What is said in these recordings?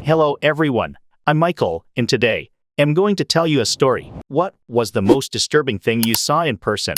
Hello everyone, I'm Michael, and today, I'm going to tell you a story. What was the most disturbing thing you saw in person?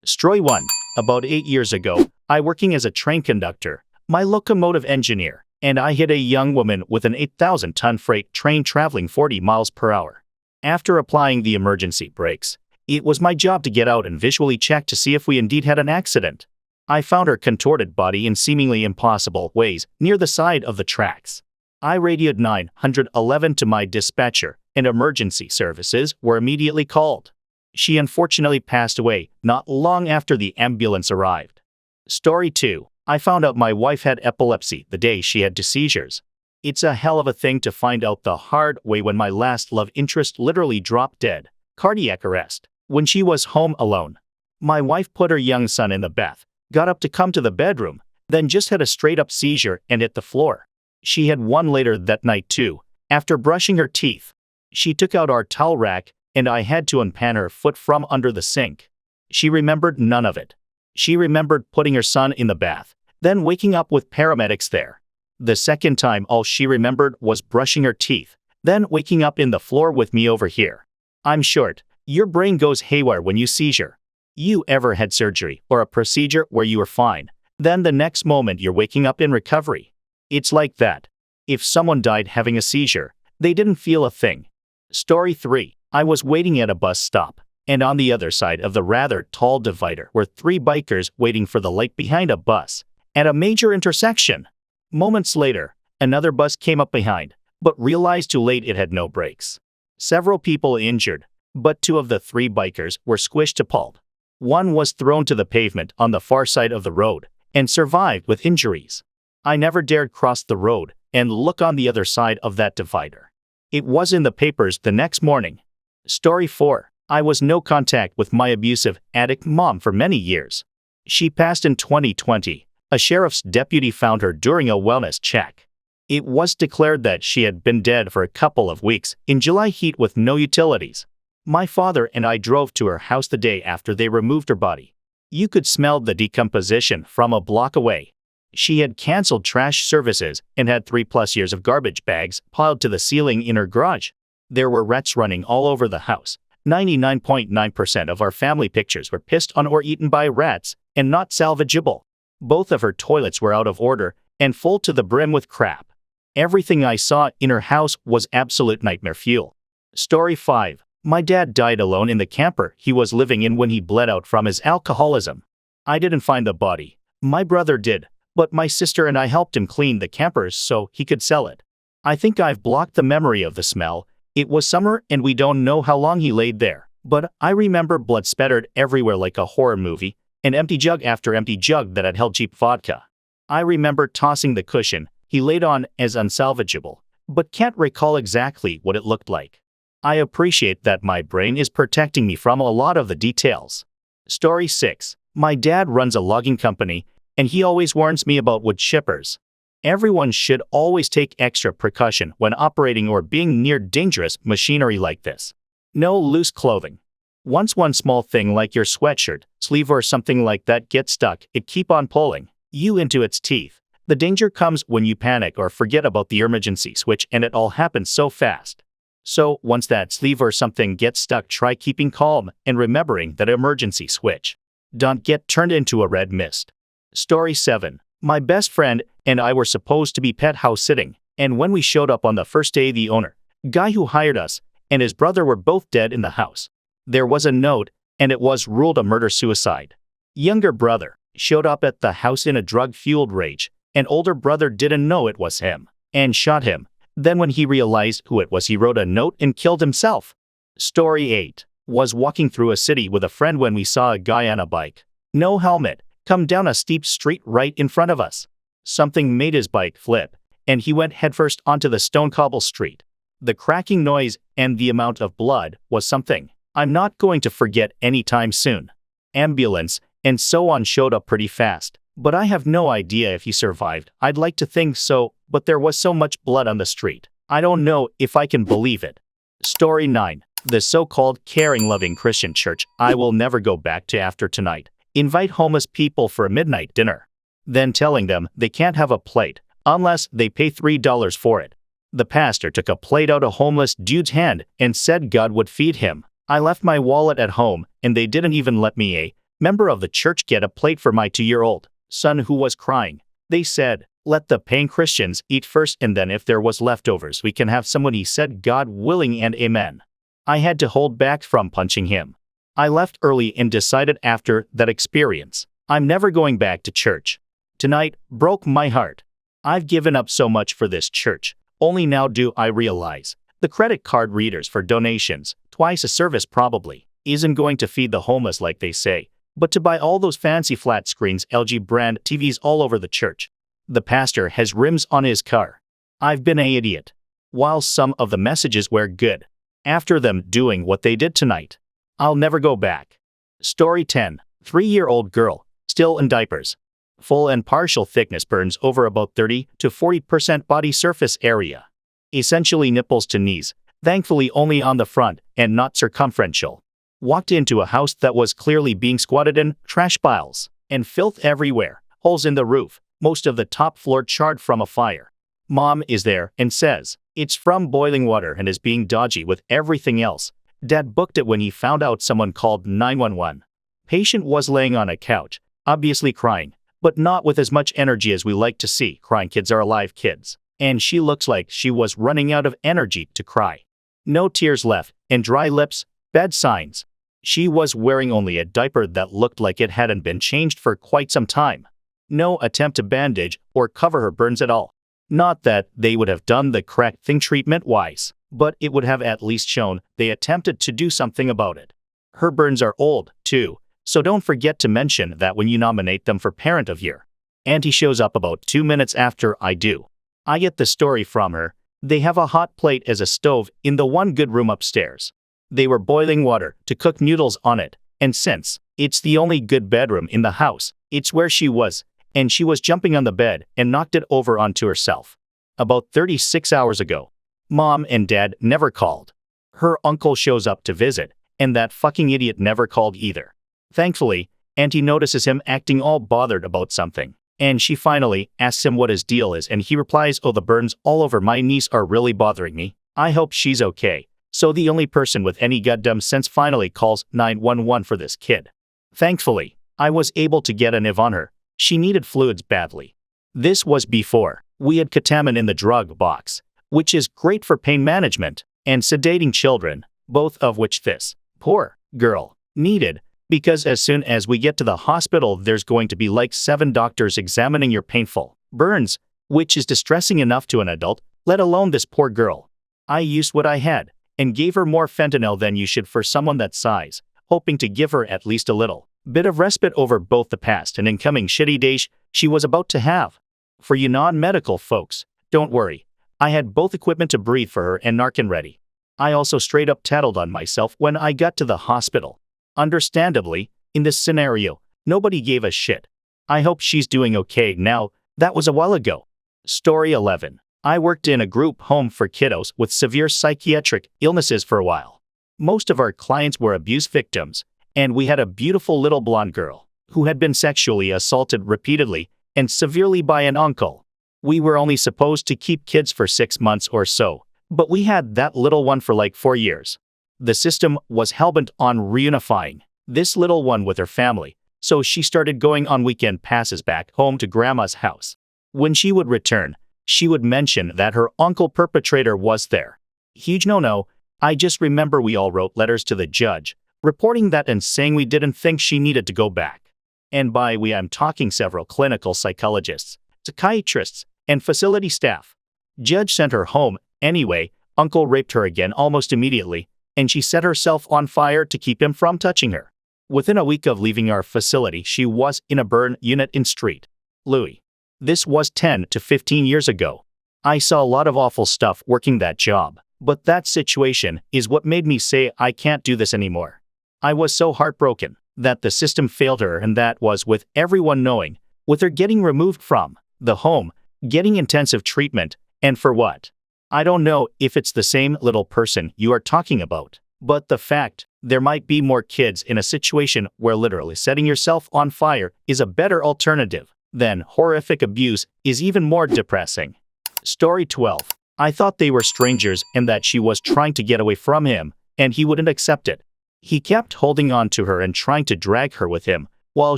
Story 1. About 8 years ago, I working as a train conductor, my locomotive engineer, and I hit a young woman with an 8,000-ton freight train traveling 40 miles per hour. After applying the emergency brakes, it was my job to get out and visually check to see if we indeed had an accident. I found her contorted body in seemingly impossible ways near the side of the tracks. I radioed 911 to my dispatcher, and emergency services were immediately called. She unfortunately passed away not long after the ambulance arrived. Story 2. I found out my wife had epilepsy the day she had 2 seizures. It's a hell of a thing to find out the hard way when my last love interest literally dropped dead, cardiac arrest, when she was home alone. My wife put her young son in the bath, got up to come to the bedroom, then just had a straight-up seizure and hit the floor. She had one later that night too, after brushing her teeth. She took out our towel rack, and I had to unpan her foot from under the sink. She remembered none of it. She remembered putting her son in the bath, then waking up with paramedics there. The second time all she remembered was brushing her teeth, then waking up in the floor with me over here. I'm short. Your brain goes haywire when you seizure. You ever had surgery or a procedure where you were fine, then the next moment you're waking up in recovery? It's like that. If someone died having a seizure, they didn't feel a thing. Story 3. I was waiting at a bus stop, and on the other side of the rather tall divider were 3 bikers waiting for the light behind a bus at a major intersection. Moments later, another bus came up behind, but realized too late it had no brakes. Several people injured, but 2 of the 3 bikers were squished to pulp. One was thrown to the pavement on the far side of the road and survived with injuries. I never dared cross the road and look on the other side of that divider. It was in the papers the next morning. Story 4. I was no contact with my abusive, addict mom for many years. She passed in 2020. A sheriff's deputy found her during a wellness check. It was declared that she had been dead for a couple of weeks in July heat with no utilities. My father and I drove to her house the day after they removed her body. You could smell the decomposition from a block away. She had canceled trash services and had 3+ years of garbage bags piled to the ceiling in her garage. There were rats running all over the house. 99.9% of our family pictures were pissed on or eaten by rats and not salvageable. Both of her toilets were out of order and full to the brim with crap. Everything I saw in her house was absolute nightmare fuel. Story 5. My dad died alone in the camper he was living in when he bled out from his alcoholism. I didn't find the body. My brother did, but my sister and I helped him clean the camper so he could sell it. I think I've blocked the memory of the smell. It was summer and we don't know how long he laid there, but I remember blood spattered everywhere like a horror movie, and empty jug after empty jug that had held cheap vodka. I remember tossing the cushion he laid on as unsalvageable, but can't recall exactly what it looked like. I appreciate that my brain is protecting me from a lot of the details. Story 6. My dad runs a logging company, and he always warns me about wood chippers. Everyone should always take extra precaution when operating or being near dangerous machinery like this. No loose clothing. Once one small thing like your sweatshirt, sleeve or something like that gets stuck, it keep on pulling you into its teeth. The danger comes when you panic or forget about the emergency switch, and it all happens so fast. So once that sleeve or something gets stuck, try keeping calm and remembering that emergency switch. Don't get turned into a red mist. Story 7. My best friend and I were supposed to be pet house sitting, and when we showed up on the first day, the owner, guy who hired us, and his brother were both dead in the house. There was a note, and it was ruled a murder-suicide. Younger brother showed up at the house in a drug-fueled rage, and older brother didn't know it was him, and shot him. Then when he realized who it was, he wrote a note and killed himself. Story 8. Was walking through a city with a friend when we saw a guy on a bike, no helmet, come down a steep street right in front of us. Something made his bike flip, and he went headfirst onto the stone cobble street. The cracking noise and the amount of blood was something I'm not going to forget anytime soon. Ambulance and so on showed up pretty fast, but I have no idea if he survived. I'd like to think so, but there was so much blood on the street. I don't know if I can believe it. Story 9. The so-called caring, loving Christian church I will never go back to after tonight. Invite homeless people for a midnight dinner, then telling them they can't have a plate unless they pay $3 for it. The pastor took a plate out of a homeless dude's hand and said God would feed him. I left my wallet at home, and they didn't even let me, a member of the church, get a plate for my 2-year-old son who was crying. They said, let the paying Christians eat first, and then if there was leftovers we can have someone. He said, God willing and amen. I had to hold back from punching him. I left early and decided after that experience, I'm never going back to church. Tonight broke my heart. I've given up so much for this church. Only now do I realize the credit card readers for donations, twice a service probably, isn't going to feed the homeless like they say, but to buy all those fancy flat screens LG brand TVs all over the church. The pastor has rims on his car. I've been an idiot. While some of the messages were good, after them doing what they did tonight, I'll never go back. Story 10. 3-year-old girl, still in diapers. Full and partial thickness burns over about 30 to 40% body surface area. Essentially nipples to knees, thankfully only on the front and not circumferential. Walked into a house that was clearly being squatted in, trash piles, and filth everywhere, holes in the roof, most of the top floor charred from a fire. Mom is there and says, it's from boiling water, and is being dodgy with everything else. Dad booked it when he found out someone called 911. Patient was laying on a couch, obviously crying, but not with as much energy as we like to see. Crying kids are alive kids, and she looks like she was running out of energy to cry. No tears left, and dry lips, bad signs. She was wearing only a diaper that looked like it hadn't been changed for quite some time. No attempt to bandage or cover her burns at all. Not that they would have done the correct thing treatment-wise, but it would have at least shown they attempted to do something about it. Her burns are old, too, so don't forget to mention that when you nominate them for Parent of Year. Auntie shows up about 2 minutes after I do. I get the story from her. They have a hot plate as a stove in the one good room upstairs. They were boiling water to cook noodles on it, and since it's the only good bedroom in the house, it's where she was, and she was jumping on the bed and knocked it over onto herself. About 36 hours ago. Mom and Dad never called. Her uncle shows up to visit, and that fucking idiot never called either. Thankfully, Auntie notices him acting all bothered about something, and she finally asks him what his deal is, and he replies, oh, the burns all over my niece are really bothering me. I hope she's okay. So the only person with any goddamn sense finally calls 911 for this kid. Thankfully, I was able to get an IV on her. She needed fluids badly. This was before we had ketamine in the drug box, which is great for pain management and sedating children, both of which this poor girl needed, because as soon as we get to the hospital there's going to be like 7 doctors examining your painful burns, which is distressing enough to an adult, let alone this poor girl. I used what I had and gave her more fentanyl than you should for someone that size, hoping to give her at least a little bit of respite over both the past and incoming shitty days she was about to have. For you non-medical folks, don't worry. I had both equipment to breathe for her and Narcan ready. I also straight up tattled on myself when I got to the hospital. Understandably, in this scenario, nobody gave a shit. I hope she's doing okay now. That was a while ago. Story 11. I worked in a group home for kiddos with severe psychiatric illnesses for a while. Most of our clients were abuse victims, and we had a beautiful little blonde girl who had been sexually assaulted repeatedly and severely by an uncle. We were only supposed to keep kids for 6 months or so, but we had that little one for like 4 years. The system was hellbent on reunifying this little one with her family, so she started going on weekend passes back home to grandma's house. When she would return, she would mention that her uncle perpetrator was there. Huge no-no. I just remember we all wrote letters to the judge, reporting that and saying we didn't think she needed to go back. And by we I'm talking several clinical psychologists, psychiatrists, and facility staff. Judge sent her home anyway. Uncle raped her again almost immediately, and she set herself on fire to keep him from touching her. Within a week of leaving our facility, she was in a burn unit in St. Louis. This was 10 to 15 years ago. I saw a lot of awful stuff working that job, but that situation is what made me say I can't do this anymore. I was so heartbroken that the system failed her, and that was with everyone knowing, with her getting removed from the home, getting intensive treatment, and for what? I don't know if it's the same little person you are talking about, but the fact there might be more kids in a situation where literally setting yourself on fire is a better alternative than horrific abuse is even more depressing. Story 12. I thought they were strangers and that she was trying to get away from him, and he wouldn't accept it. He kept holding on to her and trying to drag her with him, while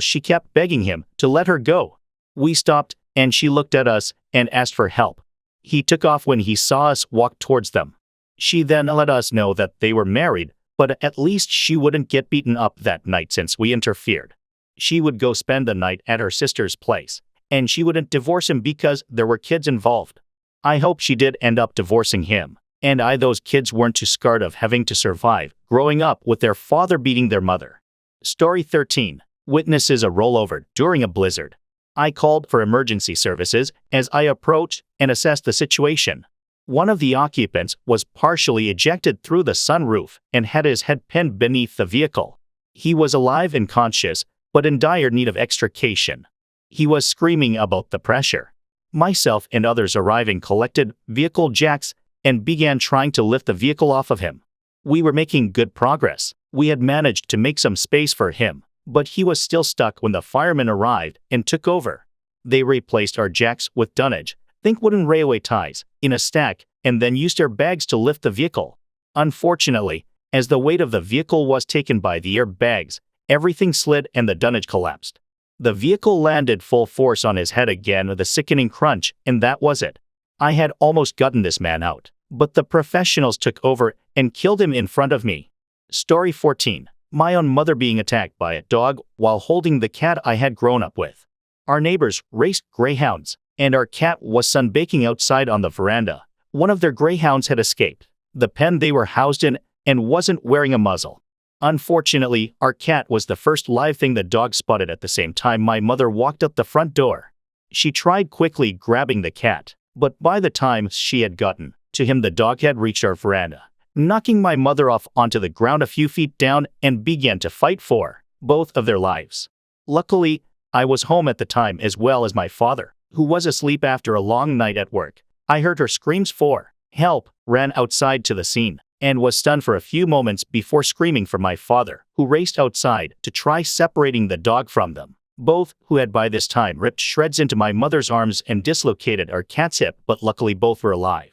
she kept begging him to let her go. We stopped, and she looked at us and asked for help. He took off when he saw us walk towards them. She then let us know that they were married, but at least she wouldn't get beaten up that night since we interfered. She would go spend the night at her sister's place, and she wouldn't divorce him because there were kids involved. I hope she did end up divorcing him, and those kids weren't too scared of having to survive growing up with their father beating their mother. Story 13. Witnesses a rollover during a blizzard. I called for emergency services as I approached and assessed the situation. One of the occupants was partially ejected through the sunroof and had his head pinned beneath the vehicle. He was alive and conscious, but in dire need of extrication. He was screaming about the pressure. Myself and others arriving collected vehicle jacks and began trying to lift the vehicle off of him. We were making good progress. We had managed to make some space for him, but he was still stuck when the firemen arrived and took over. They replaced our jacks with dunnage, think wooden railway ties, in a stack, and then used their bags to lift the vehicle. Unfortunately, as the weight of the vehicle was taken by the airbags, everything slid and the dunnage collapsed. The vehicle landed full force on his head again with a sickening crunch, and that was it. I had almost gotten this man out, but the professionals took over and killed him in front of me. Story 14. My own mother being attacked by a dog while holding the cat I had grown up with. Our neighbors raced greyhounds, and our cat was sunbaking outside on the veranda. One of their greyhounds had escaped the pen they were housed in and wasn't wearing a muzzle. Unfortunately, our cat was the first live thing the dog spotted at the same time my mother walked up the front door. She tried quickly grabbing the cat, but by the time she had gotten to him, the dog had reached our veranda, knocking my mother off onto the ground a few feet down and began to fight for both of their lives. Luckily, I was home at the time as well as my father, who was asleep after a long night at work. I heard her screams for help, ran outside to the scene, and was stunned for a few moments before screaming for my father, who raced outside to try separating the dog from them, both who had by this time ripped shreds into my mother's arms and dislocated our cat's hip, but luckily both were alive.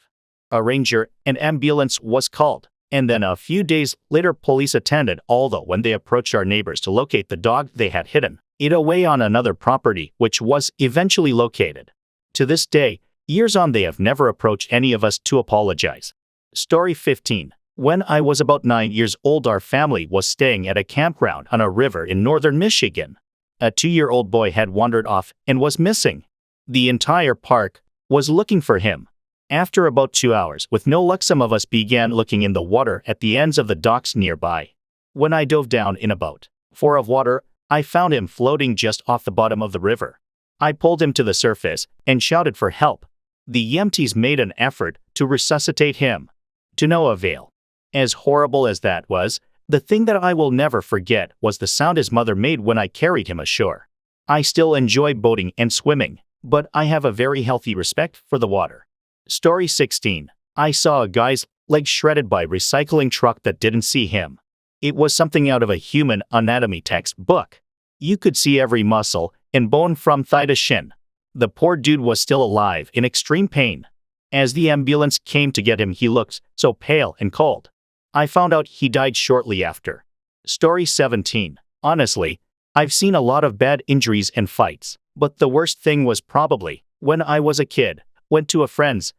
A ranger and ambulance was called, and then a few days later police attended, although when they approached our neighbors to locate the dog, they had hidden it away on another property, which was eventually located. To this day, years on, they have never approached any of us to apologize. Story 15. When I was about 9 years old, our family was staying at a campground on a river in northern Michigan. A 2-year-old boy had wandered off and was missing. The entire park was looking for him. After about 2 hours, with no luck, some of us began looking in the water at the ends of the docks nearby. When I dove down in about 4 of water, I found him floating just off the bottom of the river. I pulled him to the surface and shouted for help. The EMTs made an effort to resuscitate him. To no avail. As horrible as that was, the thing that I will never forget was the sound his mother made when I carried him ashore. I still enjoy boating and swimming, but I have a very healthy respect for the water. Story 16. I saw a guy's leg shredded by a recycling truck that didn't see him. It was something out of a human anatomy textbook. You could see every muscle and bone from thigh to shin. The poor dude was still alive in extreme pain. As the ambulance came to get him, he looked so pale and cold. I found out he died shortly after. Story 17. Honestly, I've seen a lot of bad injuries and fights, but the worst thing was probably when I was a kid, went to a friend's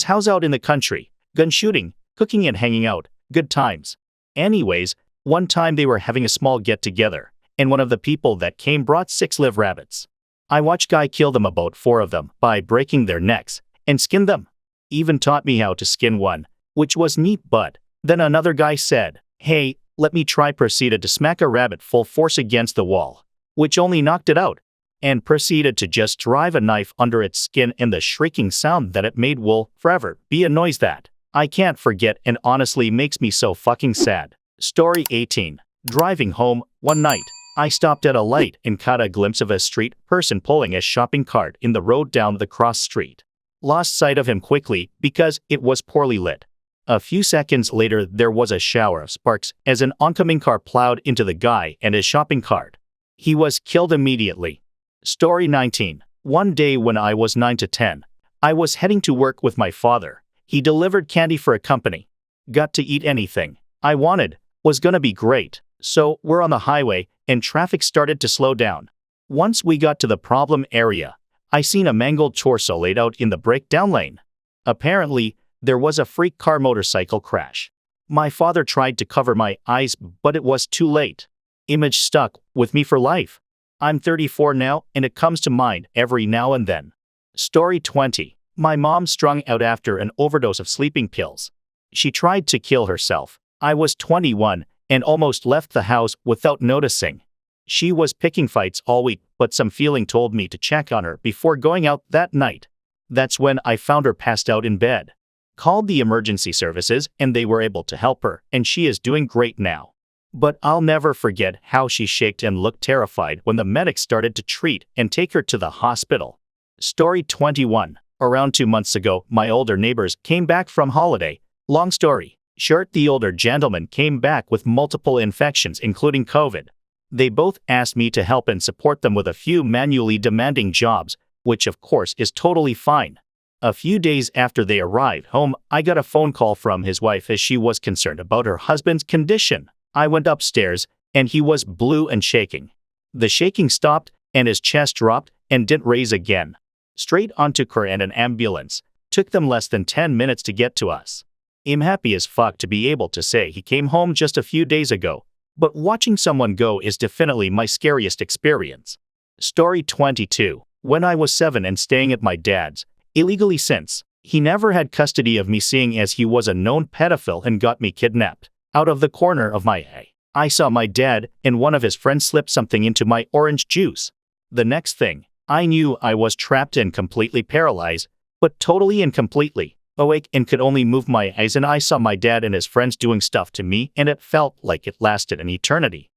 house out in the country, gun shooting, cooking and hanging out, good times. Anyways, one time they were having a small get-together, and one of the people that came brought 6 live rabbits. I watched guy kill them, about 4 of them, by breaking their necks, and skin them. Even taught me how to skin one, which was neat, but then another guy said, "Hey, let me try," proceeded to smack a rabbit full force against the wall, which only knocked it out, and proceeded to just drive a knife under its skin, and the shrieking sound that it made will forever be a noise that I can't forget and honestly makes me so fucking sad. Story 18. Driving home one night, I stopped at a light and caught a glimpse of a street person pulling a shopping cart in the road down the cross street. Lost sight of him quickly because it was poorly lit. A few seconds later, there was a shower of sparks as an oncoming car plowed into the guy and his shopping cart. He was killed immediately. Story 19. One day when I was 9 to 10, I was heading to work with my father. He delivered candy for a company. Got to eat anything I wanted. Was gonna be great. So we're on the highway and traffic started to slow down. Once we got to the problem area, I seen a mangled torso laid out in the breakdown lane. Apparently, there was a freak car motorcycle crash. My father tried to cover my eyes, but it was too late. Image stuck with me for life. I'm 34 now, and it comes to mind every now and then. Story 20. My mom strung out after an overdose of sleeping pills. She tried to kill herself. I was 21 and almost left the house without noticing. She was picking fights all week, but some feeling told me to check on her before going out that night. That's when I found her passed out in bed. Called the emergency services and they were able to help her, and she is doing great now. But I'll never forget how she shaked and looked terrified when the medics started to treat and take her to the hospital. Story 21. Around 2 months ago, my older neighbors came back from holiday. Long story short, the older gentleman came back with multiple infections, including COVID. They both asked me to help and support them with a few manually demanding jobs, which of course is totally fine. A few days after they arrived home, I got a phone call from his wife as she was concerned about her husband's condition. I went upstairs, and he was blue and shaking. The shaking stopped, and his chest dropped and didn't raise again. Straight onto care and an ambulance. Took them less than 10 minutes to get to us. I'm happy as fuck to be able to say he came home just a few days ago, but watching someone go is definitely my scariest experience. Story 22. When I was 7 and staying at my dad's, illegally since, he never had custody of me seeing as he was a known pedophile and got me kidnapped. Out of the corner of my eye, I saw my dad and one of his friends slip something into my orange juice. The next thing, I knew I was trapped and completely paralyzed, but totally and completely awake and could only move my eyes, and I saw my dad and his friends doing stuff to me, and it felt like it lasted an eternity.